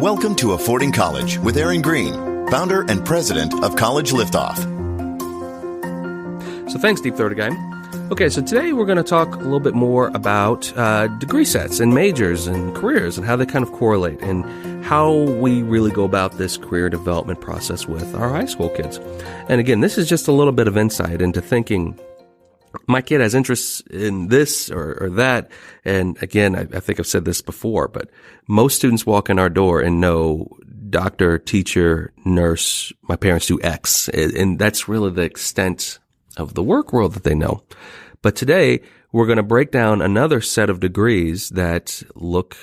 Welcome to Affording College with Aaron Greene, founder and president of College Liftoff. So thanks, Deep Throated Guy. Okay, so today we're going to talk a little bit more about degree sets and majors and careers and how they kind of correlate and how we really go about this career development process with our high school kids. And again, this is just a little bit of insight into thinking, my kid has interests in this or that. And again, I think I've said this before, but most students walk in our door and know doctor, teacher, nurse, my parents do X. And that's really the extent of the work world that they know. But today we're going to break down another set of degrees that look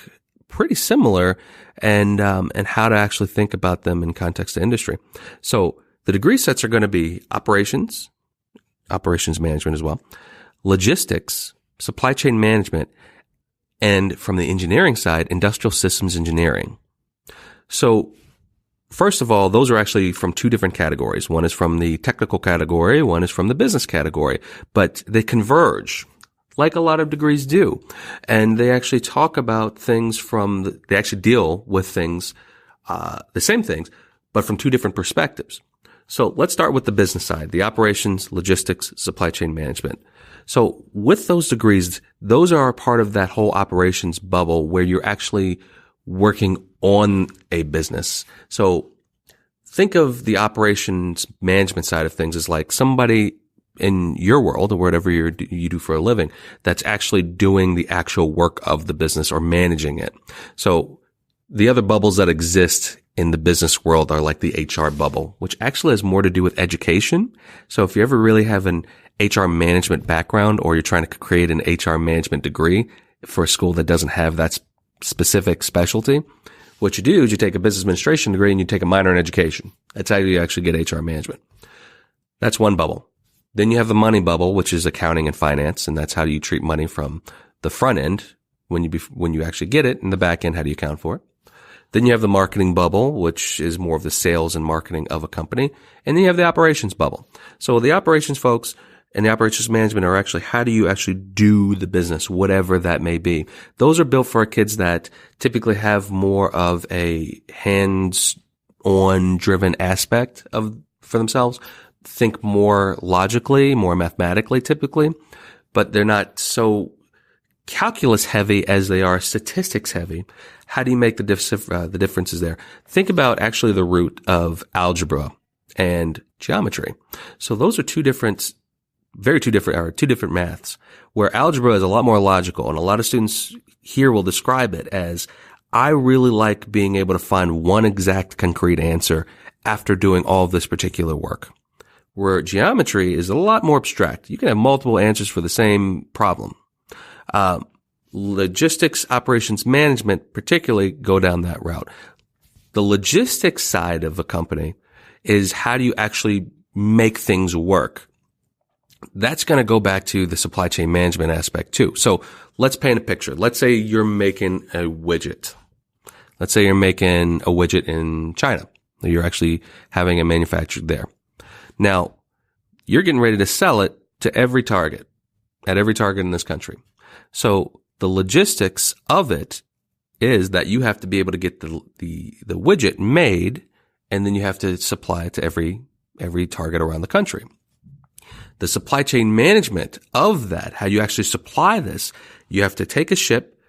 pretty similar and how to actually think about them in context of industry. So the degree sets are going to be operations management as well, logistics, supply chain management, and from the engineering side, industrial systems engineering. So first of all, those are actually from two different categories. One is from the technical category, one is from the business category, but they converge like a lot of degrees do. And they actually talk about things they actually deal with things, the same things, but from two different perspectives. So let's start with the business side, the operations, logistics, supply chain management. So with those degrees, those are a part of that whole operations bubble where you're actually working on a business. So think of the operations management side of things as like somebody in your world or whatever you do for a living that's actually doing the actual work of the business or managing it. So the other bubbles that exist in the business world are like the HR bubble, which actually has more to do with education. So if you ever really have an HR management background or you're trying to create an HR management degree for a school that doesn't have that specific specialty, what you do is you take a business administration degree and you take a minor in education. That's how you actually get HR management. That's one bubble. Then you have the money bubble, which is accounting and finance, and that's how you treat money from the front end when you actually get it, and the back end, how do you account for it? Then you have the marketing bubble, which is more of the sales and marketing of a company. And then you have the operations bubble. So the operations folks and the operations management are actually, how do you actually do the business, whatever that may be? Those are built for our kids that typically have more of a hands-on driven aspect for themselves. Think more logically, more mathematically typically, but they're not so calculus heavy as they are statistics heavy. How do you make the differences there? Think about actually the root of algebra and geometry. So those are two different maths, where algebra is a lot more logical, and a lot of students here will describe it as, I really like being able to find one exact concrete answer after doing all of this particular work. Where geometry is a lot more abstract. You can have multiple answers for the same problem. Logistics, operations management particularly go down that route. The logistics side of a company is, how do you actually make things work? That's going to go back to the supply chain management aspect too. So let's paint a picture. Let's say you're making a widget. Let's say you're making a widget in China. You're actually having it manufactured there. Now, you're getting ready to sell it to every target, at every target in this country. So the logistics of it is that you have to be able to get the widget made, and then you have to supply it to every target around the country. The supply chain management of that, how you actually supply this, you have to take a ship,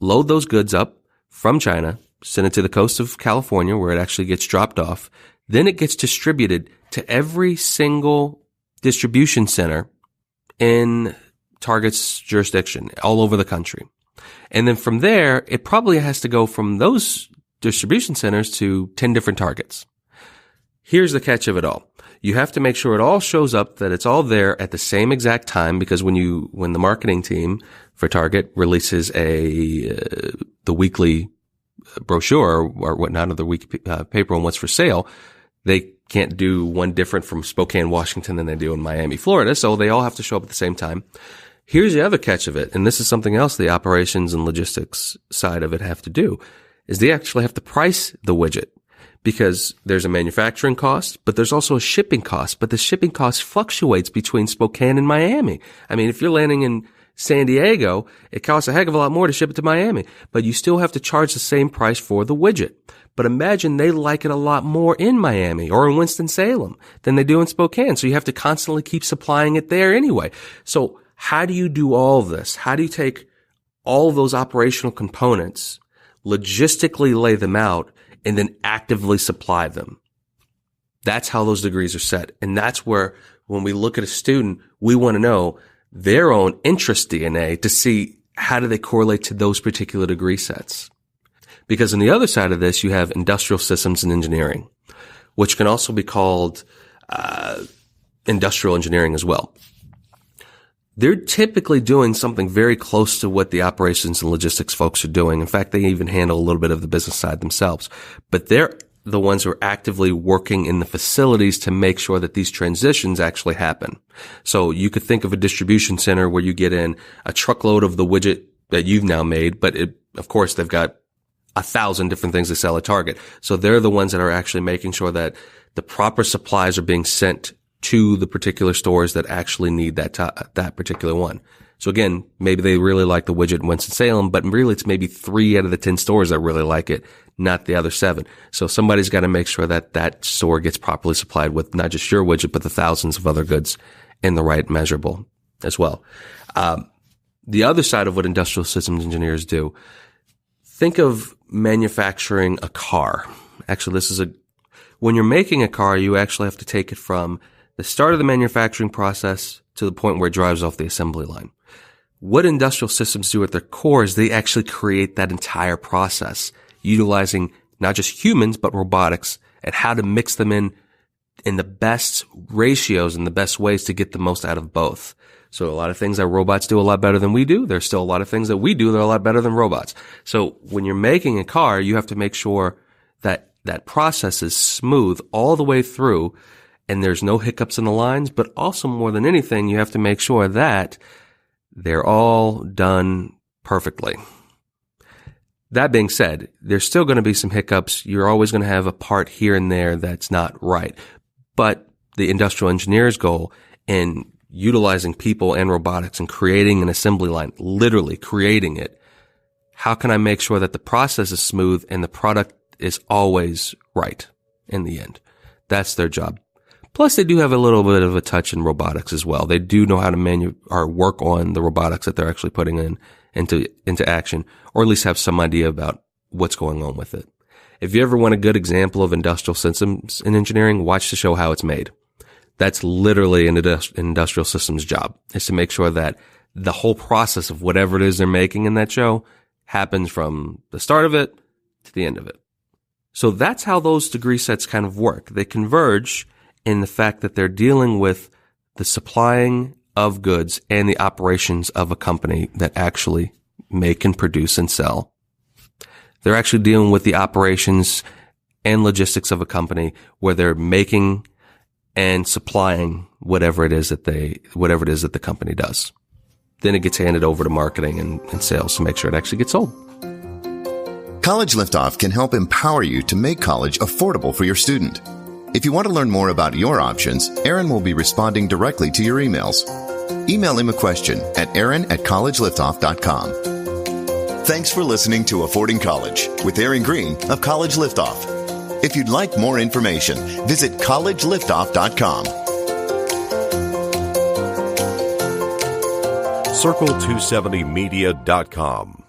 load those goods up from China, send it to the coast of California where it actually gets dropped off. Then it gets distributed to every single distribution center in Target's jurisdiction all over the country. And then from there, it probably has to go from those distribution centers to 10 different targets. Here's the catch of it all. You have to make sure it all shows up, that it's all there at the same exact time, because when the marketing team for Target releases the weekly brochure or whatnot, of the weekly paper on what's for sale, they can't do one different from Spokane, Washington than they do in Miami, Florida. So they all have to show up at the same time. Here's the other catch of it, and this is something else the operations and logistics side of it have to do, is they actually have to price the widget, because there's a manufacturing cost, but there's also a shipping cost. But the shipping cost fluctuates between Spokane and Miami. I mean, if you're landing San Diego, it costs a heck of a lot more to ship it to Miami, but you still have to charge the same price for the widget. But imagine they like it a lot more in Miami or in Winston-Salem than they do in Spokane. So you have to constantly keep supplying it there anyway. So how do you do all of this? How do you take all of those operational components, logistically lay them out, and then actively supply them? That's how those degrees are set. And that's where, when we look at a student, we want to know their own interest DNA to see how do they correlate to those particular degree sets. Because on the other side of this, you have industrial systems and engineering, which can also be called industrial engineering as well. They're typically doing something very close to what the operations and logistics folks are doing. In fact, they even handle a little bit of the business side themselves. But they're the ones who are actively working in the facilities to make sure that these transitions actually happen. So you could think of a distribution center where you get in a truckload of the widget that you've now made, but of course, they've got 1,000 different things they sell at Target. So they're the ones that are actually making sure that the proper supplies are being sent to the particular stores that actually need that particular one. So again, maybe they really like the widget in Winston-Salem, but really it's maybe 3 out of the 10 stores that really like it, not the other 7. So somebody's got to make sure that that store gets properly supplied with not just your widget, but the thousands of other goods in the right measurable as well. The other side of what industrial systems engineers do, think of manufacturing a car. Actually, when you're making a car, you actually have to take it from the start of the manufacturing process to the point where it drives off the assembly line. What industrial systems do at their core is they actually create that entire process, utilizing not just humans, but robotics, and how to mix them in the best ratios and the best ways to get the most out of both. So a lot of things that robots do a lot better than we do. There's still a lot of things that we do that are a lot better than robots. So when you're making a car, you have to make sure that that process is smooth all the way through and there's no hiccups in the lines, but also more than anything, you have to make sure that they're all done perfectly. That being said, there's still going to be some hiccups. You're always going to have a part here and there that's not right. But the industrial engineer's goal in utilizing people and robotics and creating an assembly line, literally creating it, how can I make sure that the process is smooth and the product is always right in the end? That's their job. Plus, they do have a little bit of a touch in robotics as well. They do know how to work on the robotics that they're actually putting into action, or at least have some idea about what's going on with it. If you ever want a good example of industrial systems in engineering, watch the show How It's Made. That's literally an industrial systems job, is to make sure that the whole process of whatever it is they're making in that show happens from the start of it to the end of it. So that's how those degree sets kind of work. They converge in the fact that they're dealing with the supplying of goods and the operations of a company that actually make and produce and sell. They're actually dealing with the operations and logistics of a company where they're making and supplying whatever it is that the company does. Then it gets handed over to marketing and sales to make sure it actually gets sold. College Liftoff can help empower you to make college affordable for your student. If you want to learn more about your options, Aaron will be responding directly to your emails. Email him a question at aaron@collegeliftoff.com. Thanks for listening to Affording College with Aaron Greene of College Liftoff. If you'd like more information, visit collegeliftoff.com. Circle270media.com